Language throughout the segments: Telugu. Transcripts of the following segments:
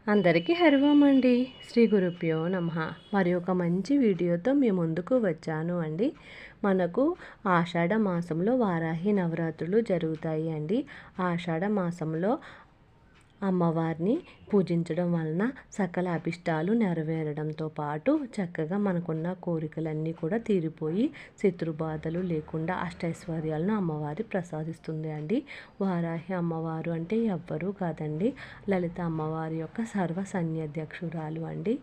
అందరికీ హరి ఓం అండి. శ్రీ గురుభ్యో నమః. మరి ఒక మంచి వీడియోతో మీ ముందుకు వచ్చాను అండి. మనకు ఆషాఢ మాసంలో వారాహి నవరాత్రులు జరుగుతాయి అండి. ఆషాఢ మాసంలో అమ్మవారిని పూజించడం వలన సకల అభిష్టాలు నెరవేరడంతో పాటు చక్కగా మనకున్న కోరికలన్నీ కూడా తీరిపోయి శత్రుబాధలు లేకుండా అష్టైశ్వర్యాలను అమ్మవారి ప్రసాదిస్తుంది అండి. వారాహి అమ్మవారు అంటే ఎవ్వరూ కాదండి, లలిత అమ్మవారి యొక్క సర్వ సన్యాధ్యక్షురాలు అండి.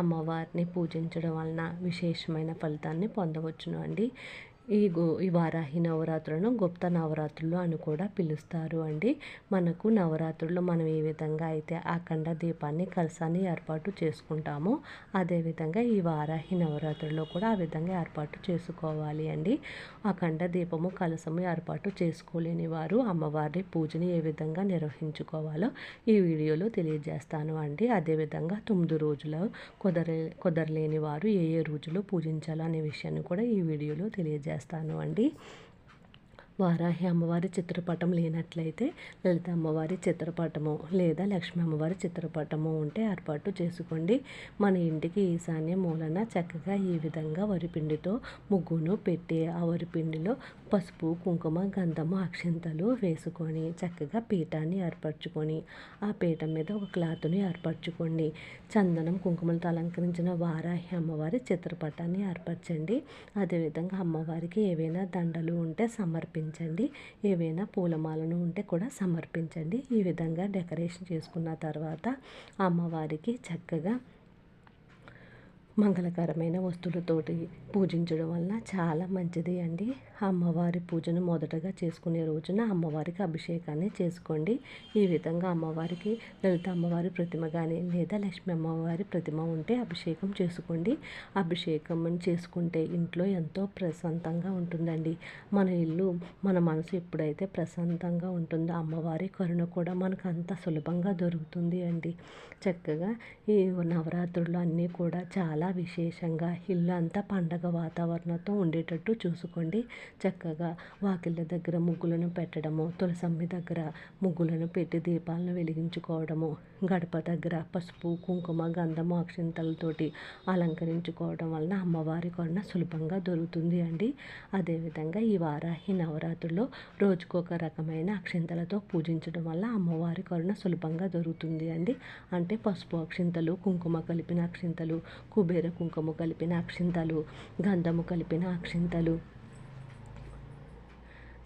అమ్మవారిని పూజించడం వలన విశేషమైన ఫలితాన్ని పొందవచ్చును అండి. ఈ వారాహి నవరాత్రులను గుప్త నవరాత్రులు అని కూడా పిలుస్తారు అండి. మనకు నవరాత్రుల్లో మనం ఏ విధంగా అయితే అఖండ దీపాన్ని కలశాన్ని ఏర్పాటు చేసుకుంటామో అదేవిధంగా ఈ వారాహి నవరాత్రుల్లో కూడా ఆ విధంగా ఏర్పాటు చేసుకోవాలి అండి. అఖండ దీపము కలశము ఏర్పాటు చేసుకోలేని వారు అమ్మవారి పూజని ఏ విధంగా నిర్వహించుకోవాలో ఈ వీడియోలో తెలియజేస్తాను అండి. అదేవిధంగా 9 రోజులు కుదరలేని వారు ఏ రోజులు పూజించాలనే విషయాన్ని కూడా ఈ వీడియోలో తెలియజేస్తాను అండి. వారాహి అమ్మవారి చిత్రపటం లేనట్లయితే లలిత అమ్మవారి చిత్రపటము లేదా లక్ష్మీ అమ్మవారి చిత్రపటము ఉంటే ఏర్పాటు చేసుకోండి. మన ఇంటికి ఈశాన్య మూలన చక్కగా ఈ విధంగా వరిపిండితో ముగ్గును పెట్టి ఆ వరిపిండిలో పసుపు కుంకుమ గంధము అక్షింతలు వేసుకొని చక్కగా పీఠాన్ని ఏర్పరచుకొని ఆ పీఠం మీద ఒక క్లాత్ని ఏర్పరచుకోండి. చందనం కుంకుమలతో అలంకరించిన వారాహి అమ్మవారి చిత్రపటాన్ని ఏర్పరచండి. అదేవిధంగా అమ్మవారికి ఏవైనా దండలు ఉంటే సమర్పించండి, ఏవైనా పూలమాలను ఉంటే కూడా సమర్పించండి. ఈ విధంగా డెకరేషన్ చేసుకున్న తర్వాత అమ్మవారికి చక్కగా మంగళకరమైన వస్తువులతోటి పూజించడం వలన చాలా మంచిది అండి. అమ్మవారి పూజను మొదటగా చేసుకునే రోజున అమ్మవారికి అభిషేకాన్ని చేసుకోండి. ఈ విధంగా అమ్మవారికి లలిత అమ్మవారి ప్రతిమ కానీ లేదా లక్ష్మీ అమ్మవారి ప్రతిమ ఉంటే అభిషేకం చేసుకోండి. అభిషేకం చేసుకుంటే ఇంట్లో ఎంతో ప్రశాంతంగా ఉంటుందండి. మన ఇల్లు మన మనసు ఎప్పుడైతే ప్రశాంతంగా ఉంటుందో అమ్మవారి కరుణ కూడా మనకు అంత సులభంగా దొరుకుతుంది అండి. చక్కగా ఈ నవరాత్రులు అన్నీ కూడా చాలా విశేషంగా ఇల్లు అంతా పండగ వాతావరణంతో ఉండేటట్టు చూసుకోండి. చక్కగా వాకిళ్ళ దగ్గర ముగ్గులను పెట్టడము, తులసమ్మ దగ్గర ముగ్గులను పెట్టి దీపాలను వెలిగించుకోవడము, గడప దగ్గర పసుపు కుంకుమ గంధము అక్షింతలతోటి అలంకరించుకోవడం వలన అమ్మవారి కరుణ సులభంగా దొరుకుతుంది అండి. అదేవిధంగా ఈ వారాహి నవరాత్రుల్లో రోజుకొక రకమైన అక్షింతలతో పూజించడం వల్ల అమ్మవారి కరుణ సులభంగా దొరుకుతుంది అండి. అంటే పసుపు అక్షింతలు, కుంకుమ కలిపిన అక్షింతలు, కుబేర కుంకుమ కలిపిన అక్షింతలు, గంధము కలిపిన అక్షింతలు,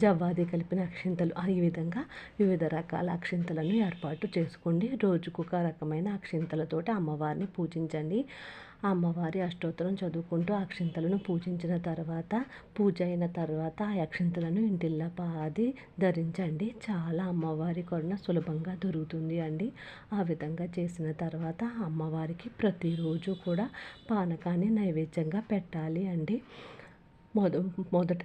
జవ్వాది కలిపిన అక్షింతలు, ఈ విధంగా వివిధ రకాల అక్షింతలను ఏర్పాటు చేసుకోండి. రోజుకొక రకమైన అక్షింతలతోటి అమ్మవారిని పూజించండి. అమ్మవారి అష్టోత్తరం చదువుకుంటూ అక్షింతలను పూజించిన తర్వాత పూజ అయిన తర్వాత ఆ అక్షింతలను ఇంటిల్లా పాది ధరించండి. చాలా అమ్మవారి కరుణ సులభంగా దొరుకుతుంది అండి. ఆ విధంగా చేసిన తర్వాత అమ్మవారికి ప్రతిరోజు కూడా పానకాన్ని నైవేద్యంగా పెట్టాలి అండి. మొదట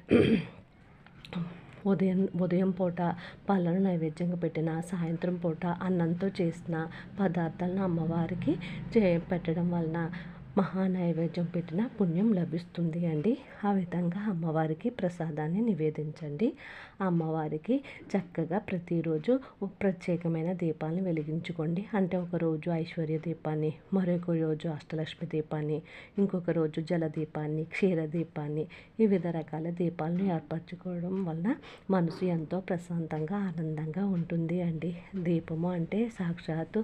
ఉదయం పూట పళ్ళను నైవేద్యంగా పెట్టిన, సాయంత్రం పూట అన్నంతో చేసిన పదార్థాలను అమ్మవారికి పెట్టడం వలన మహా నైవేద్యం పెట్టిన పుణ్యం లభిస్తుంది అండి. ఆ విధంగా అమ్మవారికి ప్రసాదాన్ని నివేదించండి. అమ్మవారికి చక్కగా ప్రతిరోజు ప్రత్యేకమైన దీపాలను వెలిగించుకోండి. అంటే ఒకరోజు ఐశ్వర్య దీపాన్ని, మరొక రోజు అష్టలక్ష్మి దీపాన్ని, ఇంకొక రోజు జల దీపాన్ని, క్షీర దీపాన్ని, వివిధ రకాల దీపాలను ఏర్పరచుకోవడం వలన మనసు ఎంతో ప్రశాంతంగా ఆనందంగా ఉంటుంది అండి. దీపము అంటే సాక్షాత్తు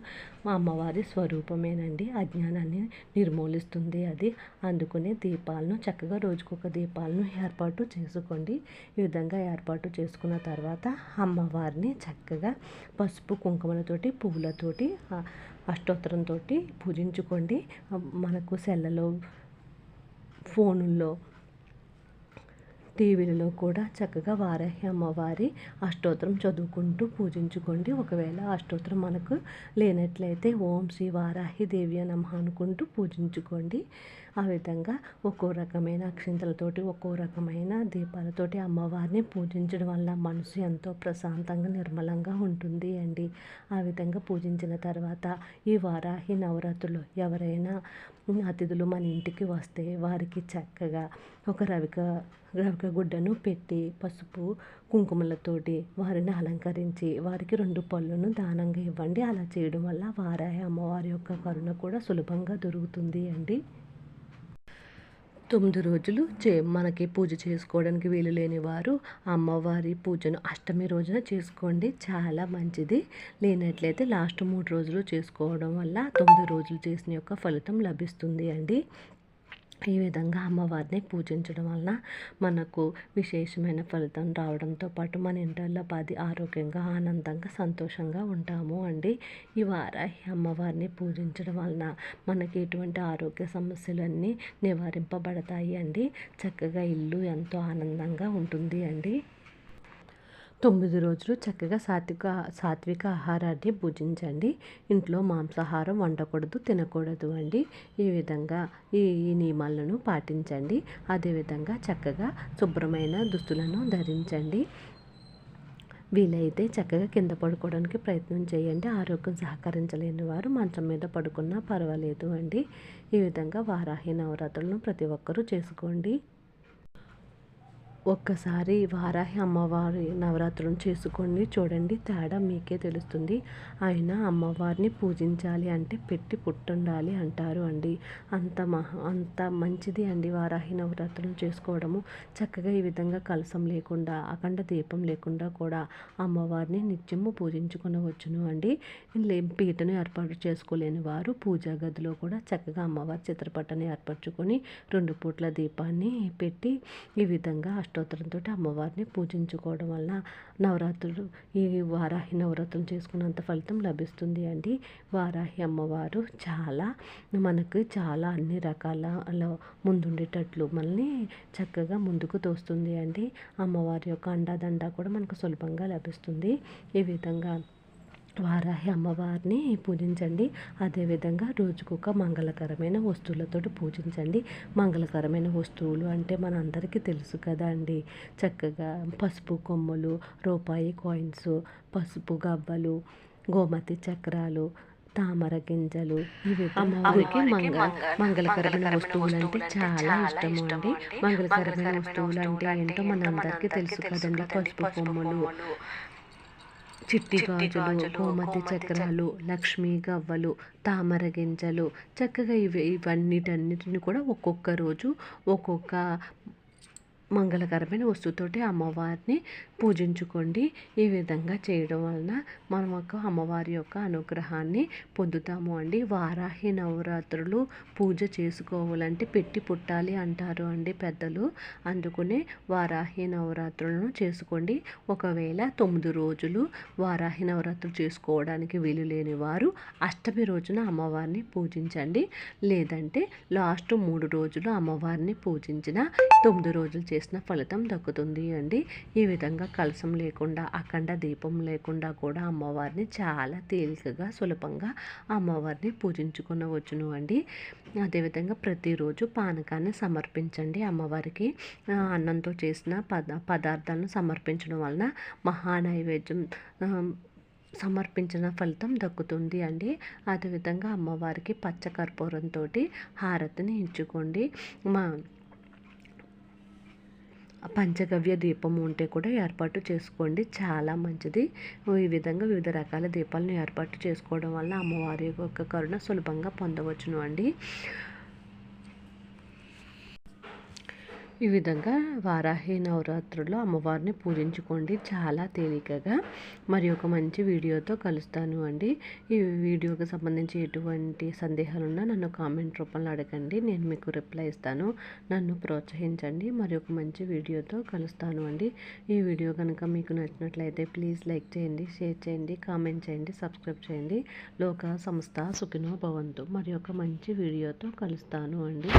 అమ్మవారి స్వరూపమేనండి. అజ్ఞానాన్ని నిర్మూలిస్తుంది అది. అందుకనే దీపాలను చక్కగా రోజుకొక దీపాలను ఏర్పాటు చేసుకోండి. ఈ విధంగా ఏర్పాటు చేసుకున్న తర్వాత అమ్మవారిని చక్కగా పసుపు కుంకుమలతోటి పువ్వులతోటి అష్టోత్తరంతో పూజించుకోండి. మనకు సెల్లలో ఫోనుల్లో టీవీలలో కూడా చక్కగా వారాహి అమ్మవారి అష్టోత్తరం చదువుకుంటూ పూజించుకోండి. ఒకవేళ అష్టోత్తరం మనకు లేనట్లయితే ఓం శ్రీ వారాహి దేవి నమః అనుకుంటూ పూజించుకోండి. ఆ విధంగా ఒక్కో రకమైన అక్షింతలతోటి ఒక్కో రకమైన దీపాలతోటి అమ్మవారిని పూజించడం వల్ల మనసు ఎంతో ప్రశాంతంగా నిర్మలంగా ఉంటుంది అండి. ఆ విధంగా పూజించిన తర్వాత ఈ వారాహి నవరాత్రులు ఎవరైనా అతిథులు మన ఇంటికి వస్తే వారికి చక్కగా ఒక రవిక గుడ్డను పెట్టి పసుపు కుంకుమలతోటి వారిని అలంకరించి వారికి 2 పళ్ళను దానంగా ఇవ్వండి. అలా చేయడం వల్ల వారాహి అమ్మవారి యొక్క కరుణ కూడా సులభంగా దొరుకుతుంది అండి. 9 రోజులు మనకి పూజ చేసుకోవడానికి వీలు లేని వారు అమ్మవారి పూజను అష్టమి రోజున చేసుకోండి, చాలా మంచిది. లేనట్లయితే లాస్ట్ 3 రోజులు చేసుకోవడం వల్ల 9 రోజులు చేసిన యొక్క ఫలితం లభిస్తుంది అండి. ఈ విధంగా అమ్మవారిని పూజించడం వలన మనకు విశేషమైన ఫలితం రావడంతో పాటు మన ఇంట్లో 10 ఆరోగ్యంగా ఆనందంగా సంతోషంగా ఉంటాము అండి. ఈ వారాహి అమ్మవారిని పూజించడం వలన మనకి ఎటువంటి ఆరోగ్య సమస్యలన్నీ నివారింపబడతాయి అండి. చక్కగా ఇల్లు ఎంతో ఆనందంగా ఉంటుంది అండి. 9 రోజులు చక్కగా సాత్విక ఆహారాన్ని భుజించండి. ఇంట్లో మాంసాహారం వండకూడదు, తినకూడదు అండి. ఈ విధంగా ఈ నియమాలను పాటించండి. అదేవిధంగా చక్కగా శుభ్రమైన దుస్తులను ధరించండి. వీలైతే చక్కగా కింద పడుకోవడానికి ప్రయత్నం చేయండి. ఆరోగ్యం సహకరించలేని వారు మంచం మీద పడుకున్నా పర్వాలేదు అండి. ఈ విధంగా వారాహి నవరాత్రులను ప్రతి ఒక్కరూ చేసుకోండి. ఒక్కసారి వారాహి అమ్మవారి నవరాత్రులను చేసుకోండి, చూడండి, తేడా మీకే తెలుస్తుంది. అయినా అమ్మవారిని పూజించాలి అంటే పెట్టి పుట్టుండాలి అంటారు అండి. అంత మంచిది అండి వారాహి నవరాత్రులను చేసుకోవడము. చక్కగా ఈ విధంగా కలశం లేకుండా అఖండ దీపం లేకుండా కూడా అమ్మవారిని నిత్యము పూజించుకొనవచ్చును అండి. పీటను ఏర్పాటు చేసుకోలేని వారు పూజా గదిలో కూడా చక్కగా అమ్మవారి చిత్రపటాన్ని ఏర్పరచుకొని 2 పూట్ల దీపాన్ని పెట్టి ఈ విధంగా అష్టోత్తరంతో అమ్మవారిని పూజించుకోవడం వల్ల నవరాత్రులు ఈ వారాహి నవరాత్రులు చేసుకున్నంత ఫలితం లభిస్తుంది అండి. వారాహి అమ్మవారు మనకు చాలా అన్ని రకాల ముందుండేటట్లు మనల్ని చక్కగా ముందుకు తోస్తుంది అండి. అమ్మవారి యొక్క అండాదండ కూడా మనకు సులభంగా లభిస్తుంది. ఈ విధంగా వారాహి అమ్మవారిని పూజించండి. అదేవిధంగా రోజుకొక మంగళకరమైన వస్తువులతో పూజించండి. మంగళకరమైన వస్తువులు అంటే మనందరికీ తెలుసు కదా అండి. చక్కగా పసుపు కొమ్ములు, రూపాయి కాయిన్స్, పసుపు గవ్వలు, గోమతి చక్రాలు, తామర గింజలు, ఇవి అమ్మవారికి మంగళకరమైన వస్తువులు అంటే చాలా ఇష్టము అండి. మంగళకరమైన వస్తువులు అంటే ఏంటో మనందరికీ తెలుసు కదండి. పసుపు కొమ్ములు, చిట్టి గాజులు, గోమతి చక్రాలు, లక్ష్మీ గవ్వలు, తామర గింజలు, చక్కగా ఇవన్నిటిని కూడా ఒక్కొక్క రోజు ఒక్కొక్క మంగళకరమైన వస్తువుతోటి అమ్మవారిని పూజించుకోండి. ఈ విధంగా చేయడం వలన మనకు అమ్మవారి యొక్క అనుగ్రహాన్ని పొందుతాము అండి. వారాహి నవరాత్రులు పూజ చేసుకోవాలంటే పెట్టి పుట్టాలి అంటారు అండి పెద్దలు. అందుకనే వారాహి నవరాత్రులను చేసుకోండి. ఒకవేళ 9 రోజులు వారాహి నవరాత్రులు చేసుకోవడానికి వీలు లేని వారు అష్టమి రోజున అమ్మవారిని పూజించండి. లేదంటే లాస్ట్ 3 రోజులు అమ్మవారిని పూజించిన 9 రోజులు చేసిన ఫలితం దక్కుతుంది అండి. ఈ విధంగా కలశం లేకుండా అఖండ దీపం లేకుండా కూడా అమ్మవారిని చాలా తేలికగా సులభంగా అమ్మవారిని పూజించుకునవచ్చును అండి. అదేవిధంగా ప్రతిరోజు పానకాన్ని సమర్పించండి అమ్మవారికి. అన్నంతో చేసిన పదార్థాలను సమర్పించడం వలన మహానైవేద్యం సమర్పించిన ఫలితం దక్కుతుంది అండి. అదేవిధంగా అమ్మవారికి పచ్చకర్పూరంతో హారతిని ఇచ్చుకోండి. పంచగవ్య దీపం ఉంటే కూడా ఏర్పాటు చేసుకోండి, చాలా మంచిది. ఈ విధంగా వివిధ రకాల దీపాలను ఏర్పాటు చేసుకోవడం వల్ల అమ్మవారి యొక్క కరుణ సులభంగా పొందవచ్చును అండి. ఈ విధంగా వారాహి నవరాత్రుల్లో అమ్మవారిని పూజించుకోండి, చాలా తేలికగా. మరి ఒక మంచి వీడియోతో కలుస్తాను అండి. ఈ వీడియోకి సంబంధించి ఎటువంటి సందేహాలున్నా నన్ను కామెంట్ రూపంలో అడగండి, నేను మీకు రిప్లై ఇస్తాను. నన్ను ప్రోత్సహించండి. మరి ఒక మంచి వీడియోతో కలుస్తాను అండి. ఈ వీడియో కనుక మీకు నచ్చినట్లయితే ప్లీజ్ లైక్ చేయండి, షేర్ చేయండి, కామెంట్ చేయండి, సబ్స్క్రైబ్ చేయండి. లోక సంస్థ సుఖినో భవంతు. మరి ఒక మంచి వీడియోతో కలుస్తాను అండి.